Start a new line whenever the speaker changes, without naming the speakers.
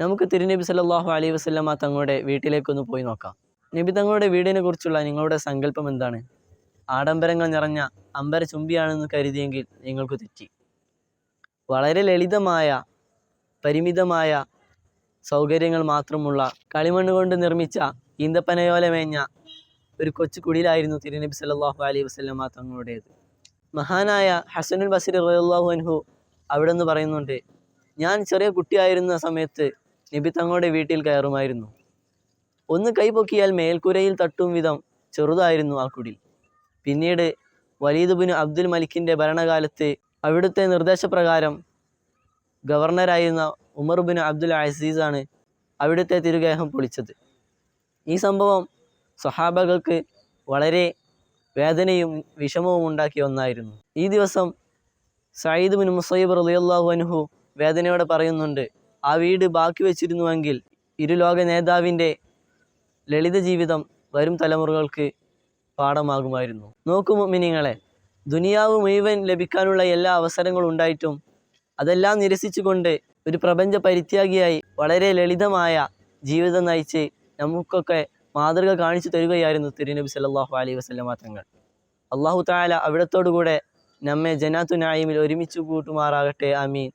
നമുക്ക് തിരുനബി സല്ലല്ലാഹു അലൈഹി വസല്ലമ തങ്ങളുടെ വീട്ടിലേക്കൊന്ന് പോയി നോക്കാം. നബി തങ്ങളുടെ വീടിനെ കുറിച്ചുള്ള നിങ്ങളുടെ സങ്കല്പം എന്താണ്? ആഡംബരങ്ങൾ നിറഞ്ഞ അമ്പര ചുംബിയാണെന്ന് കരുതിയെങ്കിൽ നിങ്ങൾക്ക് തെറ്റി. വളരെ ലളിതമായ പരിമിതമായ സൗകര്യങ്ങൾ മാത്രമുള്ള കളിമണ്ണ് കൊണ്ട് നിർമ്മിച്ച ഈന്തപ്പനയോല മേഞ്ഞ ഒരു കൊച്ചു കുടിലായിരുന്നു തിരുനബി സല്ലല്ലാഹു അലൈഹി വസല്ലമ തങ്ങളുടേത്. മഹാനായ ഹസനുൽ ബസ്രി റളിയല്ലാഹു അൻഹു അവിടെ നിന്ന് പറയുന്നുണ്ട്, ഞാൻ ചെറിയ കുട്ടിയായിരുന്ന സമയത്ത് നബി തങ്ങളുടെ വീട്ടിൽ കയറുമായിരുന്നു. ഒന്ന് കൈപൊക്കിയാൽ മേൽക്കുരയിൽ തട്ടും വിധം ചെറുതായിരുന്നു ആ കുടിൽ. പിന്നീട് വലീദ് ബിൻ അബ്ദുൽ മലിക്കിൻ്റെ ഭരണകാലത്ത് അവിടുത്തെ നിർദ്ദേശപ്രകാരം ഗവർണറായിരുന്ന ഉമർ ബിൻ അബ്ദുൽ അസീസാണ് അവിടുത്തെ തിരുഗേഹം പൊളിച്ചത്. ഈ സംഭവം സ്വഹാബകൾക്ക് വളരെ വേദനയും വിഷമവും ഉണ്ടാക്കിയ ഒന്നായിരുന്നു. ഈ ദിവസം സഈദ് ബിൻ മുസയ്യിബ് റളിയല്ലാഹു അൻഹു വേദനയോടെ പറയുന്നുണ്ട്, ആ വീട് ബാക്കി വെച്ചിരുന്നുവെങ്കിൽ ഇരുലോക നേതാവിൻ്റെ ലളിത ജീവിതം വരും തലമുറകൾക്ക് പാഠമാകുമായിരുന്നു. നോക്കൂ മുഅ്മിനീങ്ങളെ, ദുനിയാവ് മുഴുവൻ ലഭിക്കാനുള്ള എല്ലാ അവസരങ്ങളും ഉണ്ടായിട്ടും അതെല്ലാം നിരസിച്ചുകൊണ്ട് ഒരു പ്രപഞ്ച പരിത്യാഗിയായി വളരെ ലളിതമായ ജീവിതം നയിച്ച് നമുക്കൊക്കെ മാതൃക കാണിച്ചു തരികയായിരുന്നു തിരുനബി സല്ലല്ലാഹു അലൈഹി വസല്ലമ തങ്ങൾ. അല്ലാഹു തആല അവിടത്തോടുകൂടെ നമ്മെ ജന്നാത്തു നഈമിൽ ഒരുമിച്ച് കൂട്ടുമാറാകട്ടെ. ആമീൻ.